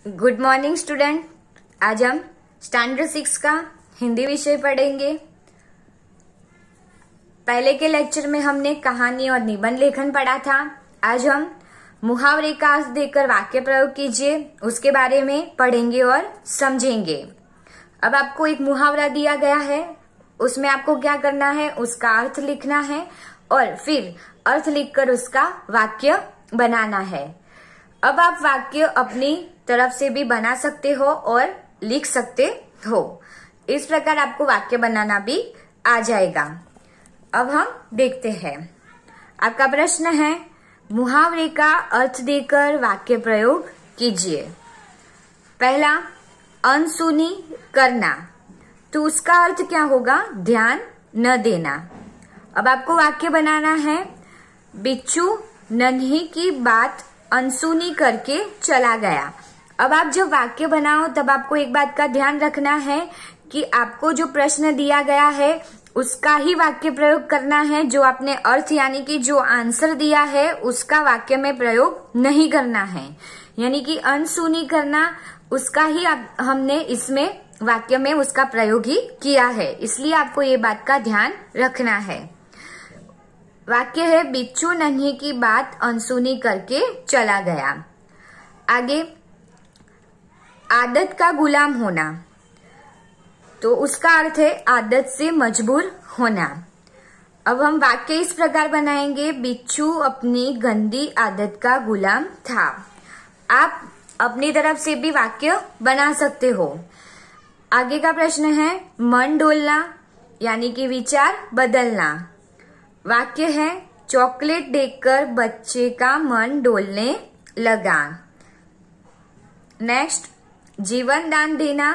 Good morning student. आज हम standard 6 का हिंदी विषय पढ़ेंगे। पहले के लेक्चर में हमने कहानी और निबंध लेखन पढ़ा था। आज हम मुहावरे का अर्थ देकर वाक्य प्रयोग कीजिए उसके बारे में पढ़ेंगे और समझेंगे। अब आपको एक मुहावरा दिया गया है, उसमें आपको क्या करना है, उसका अर्थ लिखना है और फिर अर्थ लिखकर उसका वाक्य बनाना है। अब आप वाक्य अपनी तरफ से भी बना सकते हो और लिख सकते हो। इस प्रकार आपको वाक्य बनाना भी आ जाएगा। अब हम देखते हैं। आपका प्रश्न है, मुहावरे का अर्थ देकर वाक्य प्रयोग कीजिए। पहला, अनसुनी करना, तो उसका अर्थ क्या होगा? ध्यान न देना। अब आपको वाक्य बनाना है, बिच्छू नन्ही की बात अनसुनी करके चला गया। अब आप जब वाक्य बनाओ तब आपको एक बात का ध्यान रखना है कि आपको जो प्रश्न दिया गया है उसका ही वाक्य प्रयोग करना है। जो आपने अर्थ यानी कि जो आंसर दिया है उसका वाक्य में प्रयोग नहीं करना है। यानी कि अनसुनी करना उसका ही हमने इसमें वाक्य में उसका प्रयोग ही किया है, इसलिए आपको ये बात का ध्यान रखना है। वाक्य है, बिच्छू नन्ही की बात अनसुनी करके चला गया। आगे, आदत का गुलाम होना, तो उसका अर्थ है आदत से मजबूर होना। अब हम वाक्य इस प्रकार बनाएंगे, बिच्छू अपनी गंदी आदत का गुलाम था। आप अपनी तरफ से भी वाक्य बना सकते हो। आगे का प्रश्न है, मन डोलना यानी कि विचार बदलना। वाक्य है, चॉकलेट देखकर बच्चे का मन डोलने लगा। नेक्स्ट, जीवन दान देना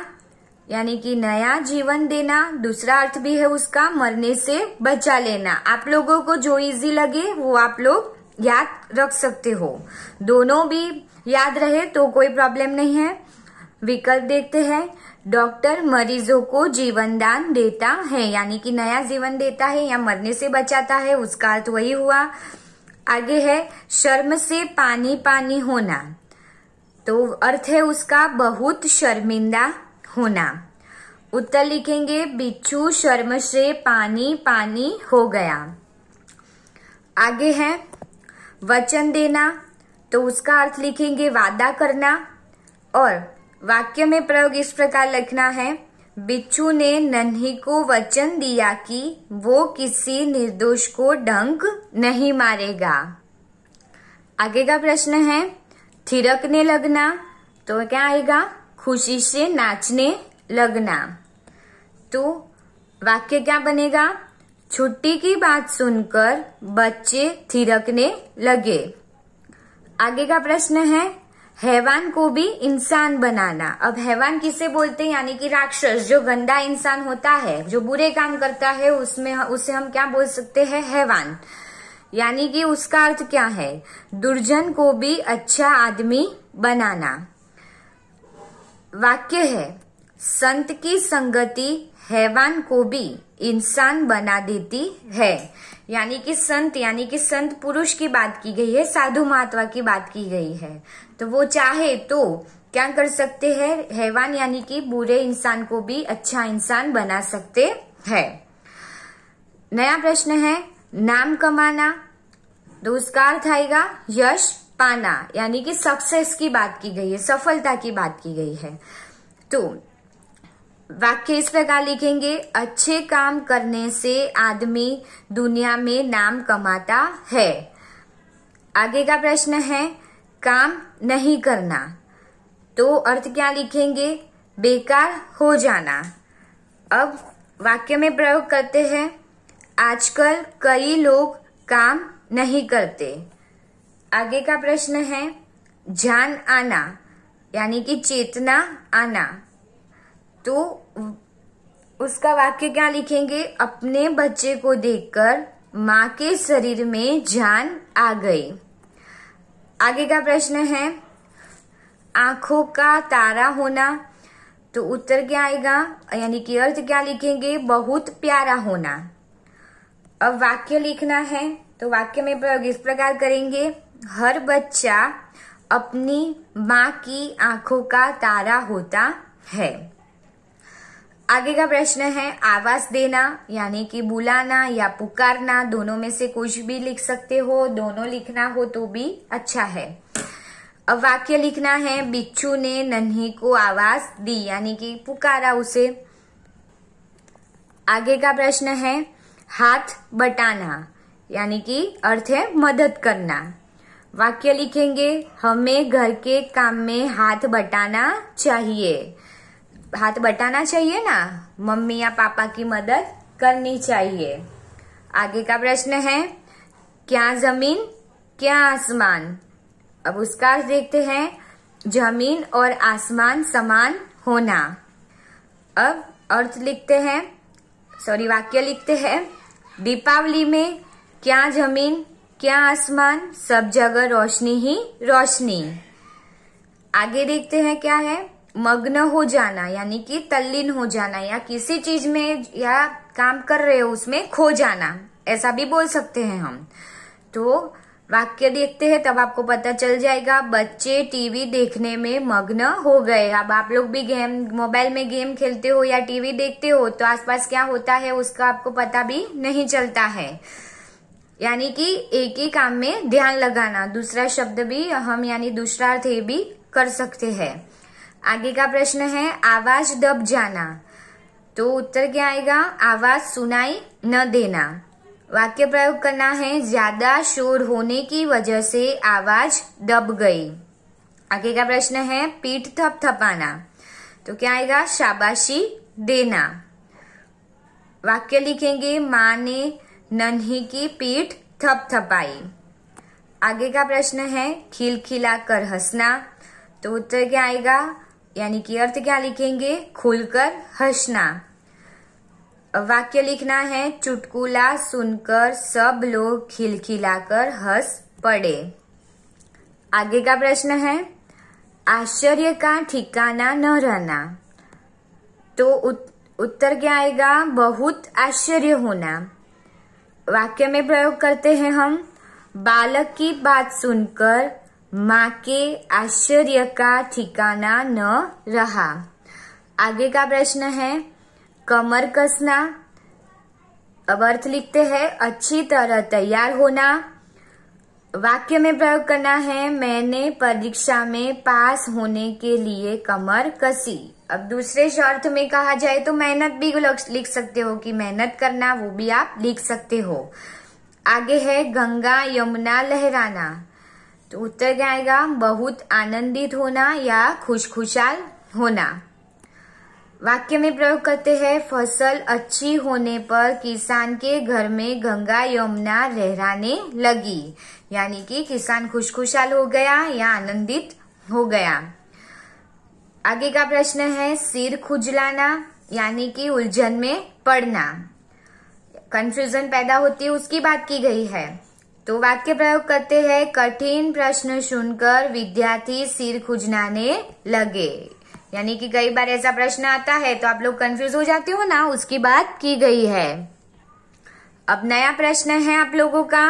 यानी कि नया जीवन देना। दूसरा अर्थ भी है उसका मरने से बचा लेना। आप लोगों को जो इजी लगे वो आप लोग याद रख सकते हो। दोनों भी याद रहे तो कोई प्रॉब्लम नहीं है। विकल्प देखते हैं, डॉक्टर मरीजों को जीवन दान देता है यानी कि नया जीवन देता है या मरने से बचाता है, उसका अर्थ वही हुआ। आगे है, शर्म से पानी पानी होना, तो अर्थ है उसका बहुत शर्मिंदा होना। उत्तर लिखेंगे, बिच्छू शर्म से पानी पानी हो गया। आगे है, वचन देना, तो उसका अर्थ लिखेंगे वादा करना और वाक्य में प्रयोग इस प्रकार लिखना है, बिच्छू ने नन्ही को वचन दिया कि वो किसी निर्दोष को डंक नहीं मारेगा। आगे का प्रश्न है, थिरकने लगना, तो क्या आएगा? खुशी से नाचने लगना। तो वाक्य क्या बनेगा? छुट्टी की बात सुनकर बच्चे थिरकने लगे। आगे का प्रश्न है, हैवान को भी इंसान बनाना। अब हैवान किसे बोलते हैं? यानी कि राक्षस, जो गंदा इंसान होता है, जो बुरे काम करता है, उसे हम क्या बोल सकते हैं? हैवान। यानी कि उसका अर्थ क्या है? दुर्जन को भी अच्छा आदमी बनाना। वाक्य है, संत की संगति हैवान को भी इंसान बना देती है। यानी कि संत पुरुष की बात की गई है, साधु महात्मा की बात की गई है। तो वो चाहे तो क्या कर सकते हैं? हैवान यानी कि बुरे इंसान को भी अच्छा इंसान बना सकते हैं। नया प्रश्न है, नाम कमाना, तो उसका अर्थ आएगा यश पाना, यानी कि सक्सेस की बात की गई है, सफलता की बात की गई है। तो वाक्य इस प्रकार लिखेंगे, अच्छे काम करने से आदमी दुनिया में नाम कमाता है। आगे का प्रश्न है, काम नहीं करना, तो अर्थ क्या लिखेंगे? बेकार हो जाना। अब वाक्य में प्रयोग करते हैं, आजकल कई लोग काम नहीं करते। आगे का प्रश्न है, जान आना यानी कि चेतना आना, तो उसका वाक्य क्या लिखेंगे? अपने बच्चे को देखकर माँ के शरीर में जान आ गई। आगे का प्रश्न है, आंखों का तारा होना, तो उत्तर क्या आएगा? यानी कि अर्थ क्या लिखेंगे? बहुत प्यारा होना। अब वाक्य लिखना है, तो वाक्य में प्रयोग इस प्रकार करेंगे, हर बच्चा अपनी माँ की आंखों का तारा होता है। आगे का प्रश्न है आवाज देना यानी कि बुलाना या पुकारना, दोनों में से कुछ भी लिख सकते हो, दोनों लिखना हो तो भी अच्छा है। अब वाक्य लिखना है बिच्छू ने नन्ही को आवाज दी यानी कि पुकारा उसे। आगे का प्रश्न है हाथ बटाना यानी कि अर्थ है मदद करना। वाक्य लिखेंगे हमें घर के काम में हाथ बटाना चाहिए। हाथ बटाना चाहिए ना, मम्मी या पापा की मदद करनी चाहिए। आगे का प्रश्न है क्या जमीन क्या आसमान। अब उसका अर्थ देखते हैं जमीन और आसमान समान होना। अब अर्थ लिखते हैं, वाक्य लिखते हैं दीपावली में क्या जमीन क्या आसमान, सब जगह रोशनी ही रोशनी। आगे देखते हैं क्या है मग्न हो जाना यानी कि तल्लीन हो जाना या किसी चीज में या काम कर रहे हो उसमें खो जाना, ऐसा भी बोल सकते हैं हम। तो वाक्य देखते हैं तब आपको पता चल जाएगा बच्चे टीवी देखने में मग्न हो गए। अब आप लोग भी मोबाइल में गेम खेलते हो या टीवी देखते हो तो आसपास क्या होता है उसका आपको पता भी नहीं चलता है, यानी कि एक ही काम में ध्यान लगाना। दूसरा शब्द भी हम यानी दूसरा अर्थ ये भी कर सकते हैं। आगे का प्रश्न है आवाज दब जाना, तो उत्तर क्या आएगा आवाज सुनाई न देना। वाक्य प्रयोग करना है ज्यादा शोर होने की वजह से आवाज दब गई। आगे का प्रश्न है पीठ थपथपाना, तो क्या आएगा शाबाशी देना। वाक्य लिखेंगे माँ ने नन्ही की पीठ थपथपाई। आगे का प्रश्न है खिलखिलाकर हंसना, तो उत्तर क्या आएगा यानी कि अर्थ क्या लिखेंगे खुलकर हंसना। वाक्य लिखना है चुटकुला सुनकर सब लोग खिलखिलाकर हंस पड़े। आगे का प्रश्न है आश्चर्य का ठिकाना न रहना, तो उत्तर क्या आएगा बहुत आश्चर्य होना। वाक्य में प्रयोग करते हैं हम बालक की बात सुनकर माँ के आश्चर्य का ठिकाना न रहा। आगे का प्रश्न है कमर कसना। अब अर्थ लिखते हैं अच्छी तरह तैयार होना। वाक्य में प्रयोग करना है मैंने परीक्षा में पास होने के लिए कमर कसी। अब दूसरे शर्त में कहा जाए तो मेहनत भी लिख सकते हो कि मेहनत करना, वो भी आप लिख सकते हो। आगे है गंगा यमुना लहराना, तो उत्तर क्या आएगा बहुत आनंदित होना या खुशखुशाल होना। वाक्य में प्रयोग करते हैं फसल अच्छी होने पर किसान के घर में गंगा यमुना लहराने लगी, यानी कि किसान खुशखुशाल हो गया या आनंदित हो गया। आगे का प्रश्न है सिर खुजलाना यानी कि उलझन में पड़ना, कंफ्यूजन पैदा होती है उसकी बात की गई है। तो वाक्य प्रयोग करते हैं कठिन प्रश्न सुनकर विद्यार्थी सिर खुजलाने लगे, यानी कि कई बार ऐसा प्रश्न आता है तो आप लोग कंफ्यूज हो जाते हो ना, उसकी बात की गई है। अब नया प्रश्न है आप लोगों का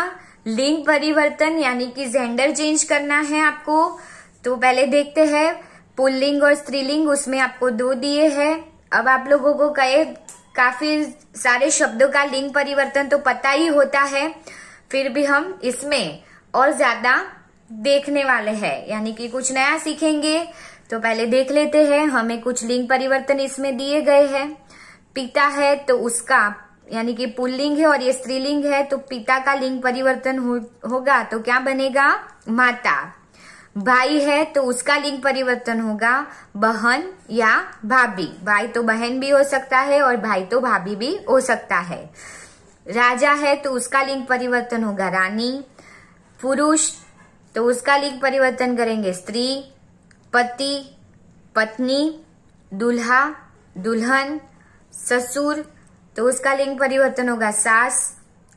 लिंग परिवर्तन यानी कि जेंडर चेंज करना है आपको। तो पहले देखते हैं पुल्लिंग और स्त्रीलिंग, उसमें आपको 2 दिए हैं। अब आप लोगों को काफी सारे शब्दों का लिंग परिवर्तन तो पता ही होता है, फिर भी हम इसमें और ज्यादा देखने वाले हैं, यानी कि कुछ नया सीखेंगे। तो पहले देख लेते हैं, हमें कुछ लिंग परिवर्तन इसमें दिए गए हैं। पिता है तो उसका यानी कि पुल्लिंग है और ये स्त्रीलिंग है, तो पिता का लिंग परिवर्तन होगा तो क्या बनेगा माता। भाई है तो उसका लिंग परिवर्तन होगा बहन या भाभी, भाई तो बहन भी हो सकता है और भाई तो भाभी भी हो सकता है। राजा है तो उसका लिंग परिवर्तन होगा रानी। पुरुष तो उसका लिंग परिवर्तन करेंगे स्त्री। पति पत्नी, दूल्हा दुल्हन, ससुर तो उसका लिंग परिवर्तन होगा सास।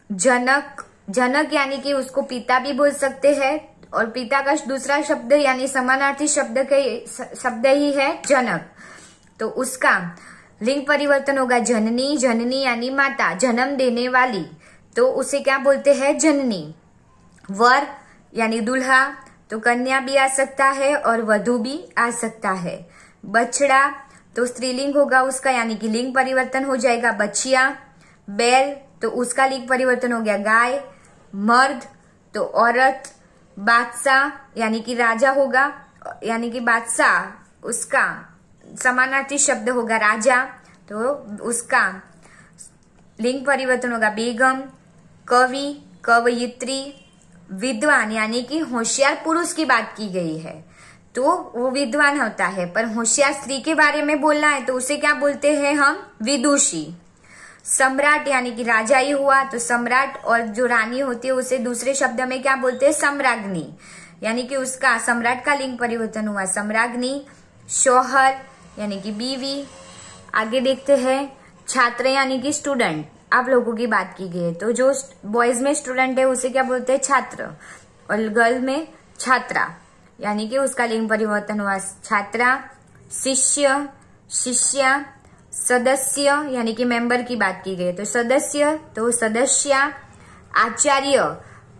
जनक, जनक यानी कि उसको पिता भी बोल सकते हैं और पिता का दूसरा शब्द यानी समानार्थी शब्द ही है जनक, तो उसका लिंग परिवर्तन होगा जननी। जननी यानी माता, जन्म देने वाली, तो उसे क्या बोलते हैं जननी। वर यानी दूल्हा, तो कन्या भी आ सकता है और वधु भी आ सकता है। बछड़ा तो स्त्रीलिंग होगा उसका, यानी कि लिंग परिवर्तन हो जाएगा बछिया। बैल तो उसका लिंग परिवर्तन हो गया गाय। मर्द तो औरत। बादशाह यानी कि राजा होगा, यानी कि बादशाह उसका समानार्थी शब्द होगा राजा, तो उसका लिंग परिवर्तन होगा बेगम। कवि, कवयित्री। विद्वान यानी कि होशियार पुरुष की बात की गई है तो वो विद्वान होता है, पर होशियार स्त्री के बारे में बोलना है तो उसे क्या बोलते हैं हम? विदुषी। सम्राट यानी कि राजा ही हुआ, तो सम्राट, और जो रानी होती है उसे दूसरे शब्द में क्या बोलते हैं? सम्राज्ञी, यानी कि उसका सम्राट का लिंग परिवर्तन हुआ सम्राज्ञी। शौहर यानी कि बीवी। आगे देखते हैं छात्र यानी कि स्टूडेंट, आप लोगों की बात की गई है, तो जो बॉयज में स्टूडेंट है उसे क्या बोलते हैं? छात्र, और गर्ल में छात्रा, यानी कि उसका लिंग परिवर्तन हुआ छात्रा। शिष्य, शिष्या। सदस्य यानी कि मेंबर की बात की गई है तो सदस्य, तो सदस्या। आचार्य,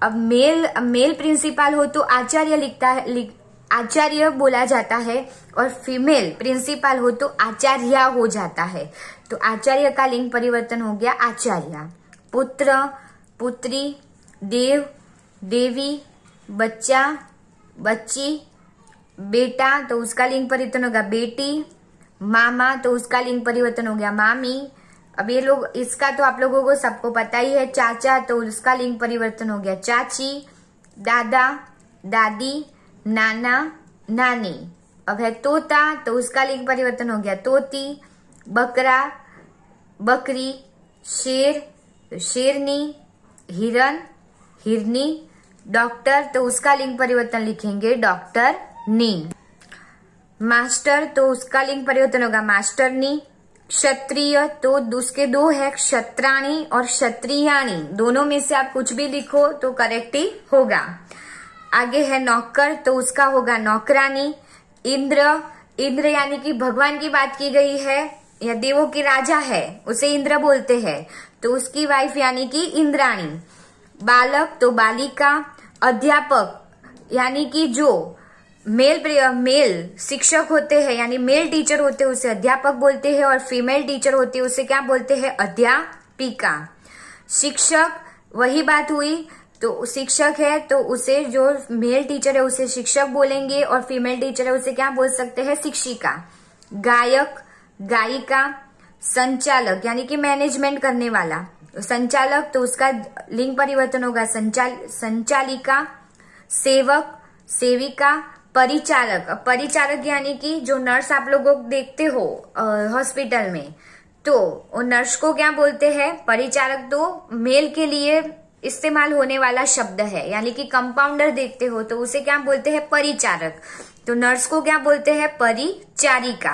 अब मेल प्रिंसिपल हो तो आचार्य लिखता है, आचार्य बोला जाता है, और फीमेल प्रिंसिपल हो तो आचार्या हो जाता है, तो आचार्य का लिंग परिवर्तन हो गया आचार्या। पुत्र, पुत्री। देव, देवी। बच्चा, बच्ची। बेटा तो उसका लिंग परिवर्तन होगा बेटी। मामा तो उसका लिंग परिवर्तन हो गया मामी। अब ये लोग, इसका तो आप लोगों को सबको पता ही है। चाचा तो उसका लिंग परिवर्तन हो गया चाची। दादा, दादी। नाना, नानी। अब है तोता तो उसका लिंग परिवर्तन हो गया तोती। बकरा, बकरी। शेर तो शेरनी। हिरन, हिरनी। डॉक्टर तो उसका लिंग परिवर्तन लिखेंगे डॉक्टर नी। मास्टर तो उसका लिंग परिवर्तन होगा मास्टरनी। क्षत्रिय तो उसके दो है, क्षत्राणी और क्षत्रियाणी, दोनों में से आप कुछ भी लिखो तो करेक्ट ही होगा। आगे है नौकर तो उसका होगा नौकरानी। इंद्र, इंद्र यानी कि भगवान की बात की गई है या देवों की राजा है उसे इंद्र बोलते हैं, तो उसकी वाइफ यानी कि इंद्राणी। बालक तो बालिका। अध्यापक यानी कि जो मेल शिक्षक होते हैं यानी मेल टीचर होते हैं उसे अध्यापक बोलते हैं, और फीमेल टीचर होती है उसे क्या बोलते हैं? अध्यापिका। शिक्षक, वही बात हुई, तो शिक्षक है तो उसे, जो मेल टीचर है उसे शिक्षक बोलेंगे, और फीमेल टीचर है उसे क्या बोल सकते हैं? शिक्षिका। गायक, गायिका। संचालक यानी कि मैनेजमेंट करने वाला, संचालक तो उसका लिंग परिवर्तन होगा संचालिका। सेवक, सेविका। परिचारक, परिचारक यानी कि जो नर्स आप लोगों को देखते हो हॉस्पिटल में, तो नर्स को क्या बोलते हैं? परिचारक। तो मेल के लिए इस्तेमाल होने वाला शब्द है, यानी कि कंपाउंडर देखते हो तो उसे क्या बोलते हैं? परिचारक। तो नर्स को क्या बोलते हैं? परिचारिका।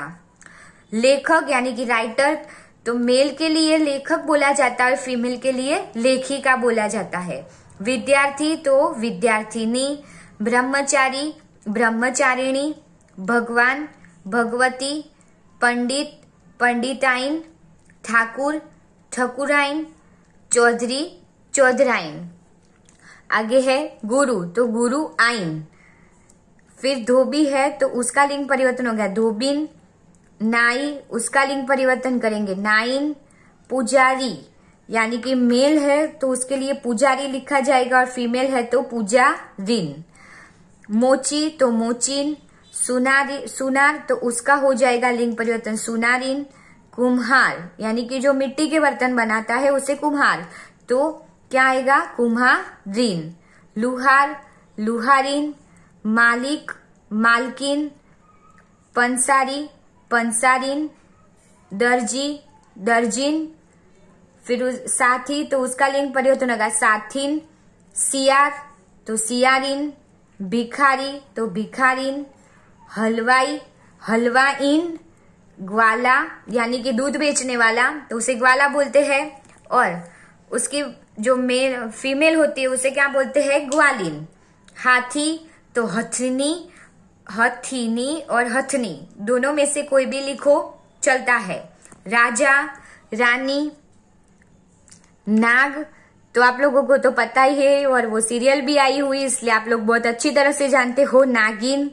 लेखक यानी कि राइटर, तो मेल के लिए लेखक बोला जाता है, फीमेल के लिए लेखिका बोला जाता है। विद्यार्थी तो विद्यार्थिनी। ब्रह्मचारी, ब्रह्मचारिणी। भगवान, भगवती। पंडित, पंडिताइन। ठाकुर, ठकुराइन। चौधरी, चौधराइन। आगे है गुरु तो गुरु आइन। फिर धोबी है तो उसका लिंग परिवर्तन हो गया धोबिन। नाई, उसका लिंग परिवर्तन करेंगे नाइन। पुजारी यानी कि मेल है तो उसके लिए पुजारी लिखा जाएगा, और फीमेल है तो पुजारिन। मोची तो मोचिन। सुनार तो उसका हो जाएगा लिंग परिवर्तन सुनारिन। कुम्हार यानी कि जो मिट्टी के बर्तन बनाता है उसे कुम्हार, तो क्या आएगा? कुम्हारिन। लुहार, लुहारिन। मालिक, मालकिन। पंसारी, पंसारिन। दर्जी, दर्जिन। फिर साथी तो उसका लिंग परिवर्तन होगा साथिन। सियार तो सियारिन। भिखारी तो भिखारिन। हलवाई, हलवाइन। ग्वाला यानी कि दूध बेचने वाला तो उसे ग्वाला बोलते हैं, और उसकी जो मेल फीमेल होती है उसे क्या बोलते हैं? ग्वालिन। हाथी तो हथनी, हथीनी और हथनी, दोनों में से कोई भी लिखो चलता है। राजा, रानी। नाग तो आप लोगों को तो पता ही है, और वो सीरियल भी आई हुई, इसलिए आप लोग बहुत अच्छी तरह से जानते हो। नागिन,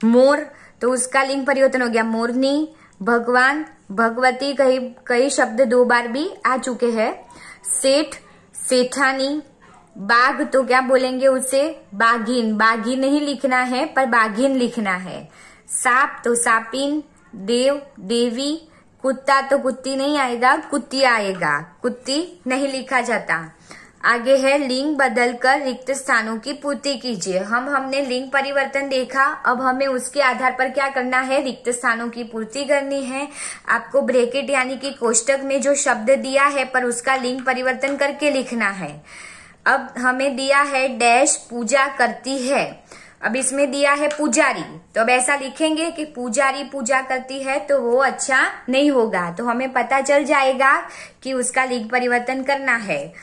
मोर, तो उसका लिंग परिवर्तन हो गया मोरनी। भगवान, भगवती, कई शब्द 2 बार भी आ चुके हैं। सेठ, सेठानी। बाघ, तो क्या बोलेंगे उसे? बाघिन। बाघिन नहीं लिखना है पर बाघिन लिखना है। सांप, तो सापिन। देव, देवी। कुत्ता, तो कुत्ती नहीं आएगा, कुत्तिया आएगा, कुत्ती नहीं लिखा जाता। आगे है लिंग बदलकर रिक्त स्थानों की पूर्ति कीजिए। हमने लिंग परिवर्तन देखा, अब हमें उसके आधार पर क्या करना है? रिक्त स्थानों की पूर्ति करनी है। आपको ब्रैकेट यानी कि कोष्टक में जो शब्द दिया है पर उसका लिंग परिवर्तन करके लिखना है। अब हमें दिया है डैश पूजा करती है, अब इसमें दिया है पुजारी, तो अब ऐसा लिखेंगे कि पुजारी पूजा करती है, तो वो अच्छा नहीं होगा। तो हमें पता चल जाएगा कि उसका लिंग परिवर्तन करना है।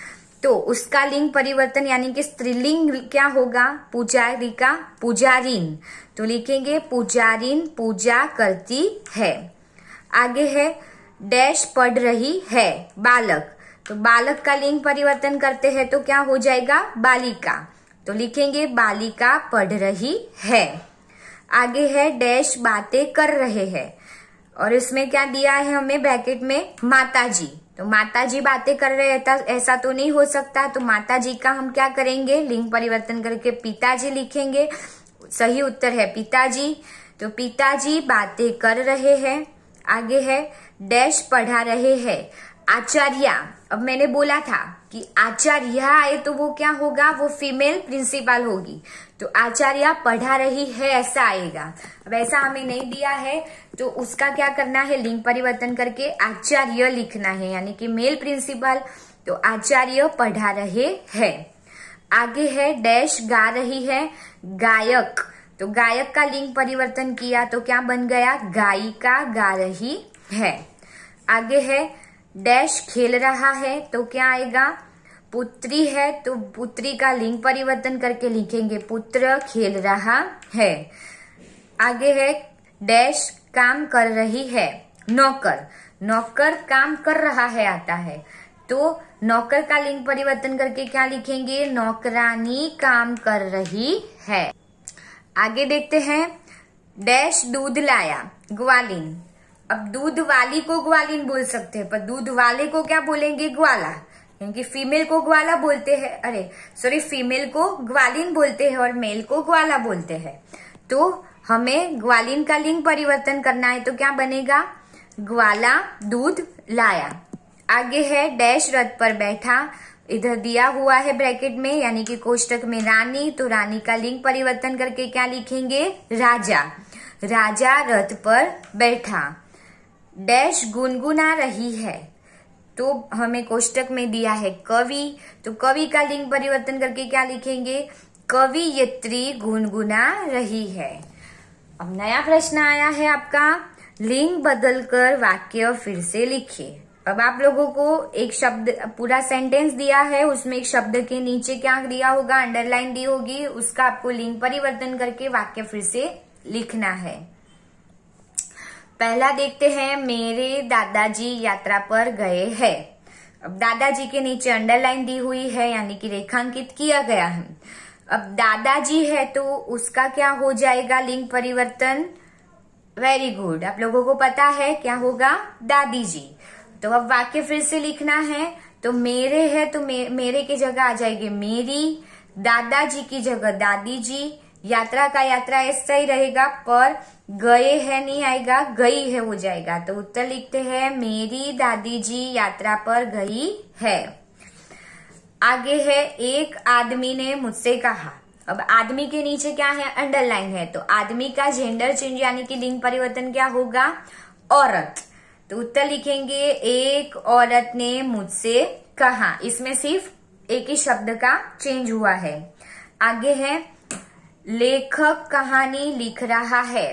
तो उसका लिंग परिवर्तन यानी कि स्त्रीलिंग क्या होगा? पुजारी का पुजारिन, तो लिखेंगे पुजारिन पूजा करती है। आगे है डैश पढ़ रही है, बालक, तो बालक का लिंग परिवर्तन करते हैं तो क्या हो जाएगा? बालिका, तो लिखेंगे बालिका पढ़ रही है। आगे है डैश बातें कर रहे हैं, और इसमें क्या दिया है हमें ब्रैकेट में? माताजी, तो माताजी बातें कर रहे हैं, ऐसा तो नहीं हो सकता, तो माताजी का हम क्या करेंगे? लिंग परिवर्तन करके पिताजी लिखेंगे। सही उत्तर है पिताजी, तो पिताजी बातें कर रहे हैं। आगे है डैश पढ़ा रहे हैं, आचार्य। अब मैंने बोला था कि आचार्य आए तो वो क्या होगा? वो फीमेल प्रिंसिपल होगी, तो आचार्य पढ़ा रही है ऐसा आएगा। अब ऐसा हमें नहीं दिया है तो उसका क्या करना है? लिंग परिवर्तन करके आचार्य लिखना है, यानी कि मेल प्रिंसिपल, तो आचार्य पढ़ा रहे हैं। आगे है डैश गा रही है, गायक, तो गायक का लिंग परिवर्तन किया तो क्या बन गया? गायिका गा रही है। आगे है डैश खेल रहा है, तो क्या आएगा? पुत्री है, तो पुत्री का लिंग परिवर्तन करके लिखेंगे पुत्र खेल रहा है। आगे है डैश काम कर रही है, नौकर, नौकर काम कर रहा है आता है, तो नौकर का लिंग परिवर्तन करके क्या लिखेंगे? नौकरानी काम कर रही है। आगे देखते हैं डैश दूध लाया, ग्वालिन। अब दूध वाली को ग्वालिन बोल सकते हैं, पर दूध वाले को क्या बोलेंगे? ग्वाला, क्योंकि फीमेल को ग्वाला बोलते हैं, फीमेल को ग्वालिन बोलते हैं और मेल को ग्वाला बोलते हैं। तो हमें ग्वालिन का लिंग परिवर्तन करना है, तो क्या बनेगा? ग्वाला दूध लाया। आगे है डैश रथ पर बैठा, इधर दिया हुआ है ब्रैकेट में यानी कि कोष्टक में रानी, तो रानी का लिंग परिवर्तन करके क्या लिखेंगे? राजा, राजा रथ पर बैठा। डैश गुनगुना रही है, तो हमें कोष्टक में दिया है कवि, तो कवि का लिंग परिवर्तन करके क्या लिखेंगे? कवियत्री गुनगुना रही है। अब नया प्रश्न आया है आपका, लिंग बदलकर वाक्य फिर से लिखिए। अब आप लोगों को एक शब्द, पूरा सेंटेंस दिया है, उसमें एक शब्द के नीचे क्या दिया होगा? अंडरलाइन दी होगी, उसका आपको लिंग परिवर्तन करके वाक्य फिर से लिखना है। पहला देखते हैं, मेरे दादाजी यात्रा पर गए हैं। अब दादाजी के नीचे अंडरलाइन दी हुई है यानी कि रेखांकित किया गया है। अब दादाजी है तो उसका क्या हो जाएगा लिंग परिवर्तन? वेरी गुड, आप लोगों को पता है क्या होगा? दादी जी। तो अब वाक्य फिर से लिखना है, तो मेरे है तो मेरे की जगह आ जाएगी मेरी, दादाजी की जगह दादी जी, यात्रा का यात्रा ऐसा ही रहेगा, पर गए है नहीं आएगा, गई है हो जाएगा। तो उत्तर लिखते हैं, मेरी दादी जी यात्रा पर गई है। आगे है, एक आदमी ने मुझसे कहा। अब आदमी के नीचे क्या है? अंडरलाइन है, तो आदमी का जेंडर चेंज यानी कि लिंग परिवर्तन क्या होगा? औरत। तो उत्तर लिखेंगे, एक औरत ने मुझसे कहा। इसमें सिर्फ एक ही शब्द का चेंज हुआ है। आगे है, लेखक कहानी लिख रहा है।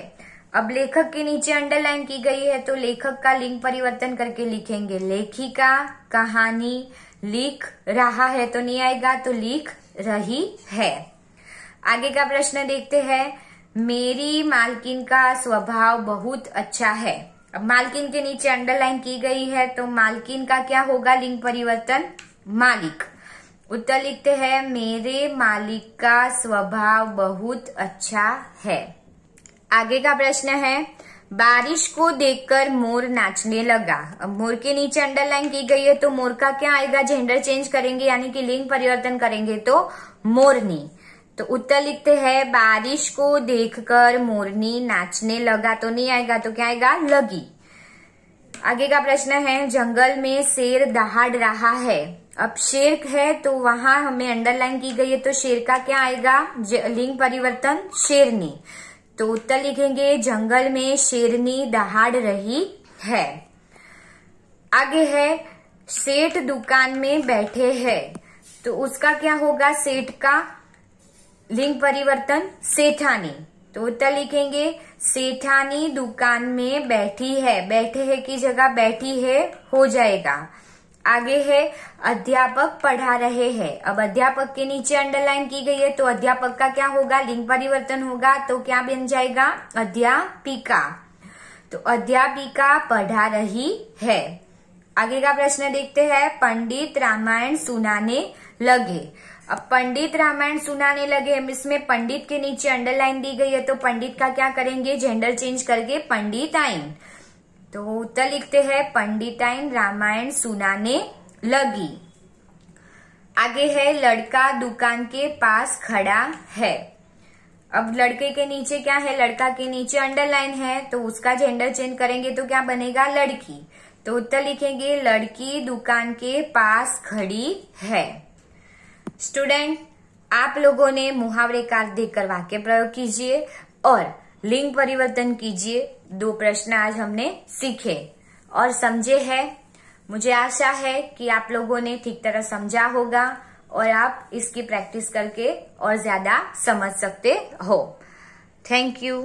अब लेखक के नीचे अंडरलाइन की गई है, तो लेखक का लिंग परिवर्तन करके लिखेंगे लेखिका, कहानी, लिख रहा है तो नहीं आएगा, तो लिख रही है। आगे का प्रश्न देखते हैं, मेरी मालकिन का स्वभाव बहुत अच्छा है। अब मालकिन के नीचे अंडरलाइन की गई है, तो मालकिन का क्या होगा लिंग परिवर्तन? मालिक। उत्तर लिखते हैं मेरे मालिक का स्वभाव बहुत अच्छा है। आगे का प्रश्न है बारिश को देखकर मोर नाचने लगा। अब मोर के नीचे अंडरलाइन की गई है तो मोर का क्या आएगा, जेंडर चेंज करेंगे यानी कि लिंग परिवर्तन करेंगे तो मोरनी। तो उत्तर लिखते हैं बारिश को देखकर मोरनी नाचने लगा, तो नहीं आएगा तो क्या आएगा, लगी। आगे का प्रश्न है जंगल में शेर दहाड़ रहा है। अब शेर है तो वहां हमें अंडरलाइन की गई है तो शेर का क्या आएगा, लिंग परिवर्तन शेरनी। तो उत्तर लिखेंगे जंगल में शेरनी दहाड़ रही है। आगे है सेठ दुकान में बैठे हैं, तो उसका क्या होगा, सेठ का लिंग परिवर्तन सेठानी। तो उत्तर लिखेंगे सेठानी दुकान में बैठी है, बैठे है की जगह बैठी है हो जाएगा। आगे है अध्यापक पढ़ा रहे हैं। अब अध्यापक के नीचे अंडरलाइन की गई है तो अध्यापक का क्या होगा, लिंग परिवर्तन होगा तो क्या बन जाएगा, अध्यापिका। तो अध्यापिका पढ़ा रही है। आगे का प्रश्न देखते हैं पंडित रामायण सुनाने लगे। अब पंडित रामायण सुनाने लगे, इसमें पंडित के नीचे अंडरलाइन दी गई है तो पंडित का क्या करेंगे, जेंडर चेंज करके पंडिताइन। तो उत्तर लिखते हैं पंडिताइन रामायण सुनाने लगी। आगे है लड़का दुकान के पास खड़ा है। अब लड़के के नीचे क्या है, लड़का के नीचे अंडरलाइन है तो उसका जेंडर चेंज करेंगे तो क्या बनेगा, लड़की। तो उत्तर लिखेंगे लड़की दुकान के पास खड़ी है। स्टूडेंट, आप लोगों ने मुहावरे कार्ड देखकर वाक्य प्रयोग कीजिए और लिंग परिवर्तन कीजिए। 2 प्रश्न आज हमने सीखे और समझे हैं। मुझे आशा है कि आप लोगों ने ठीक तरह समझा होगा और आप इसकी प्रैक्टिस करके और ज्यादा समझ सकते हो। Thank you.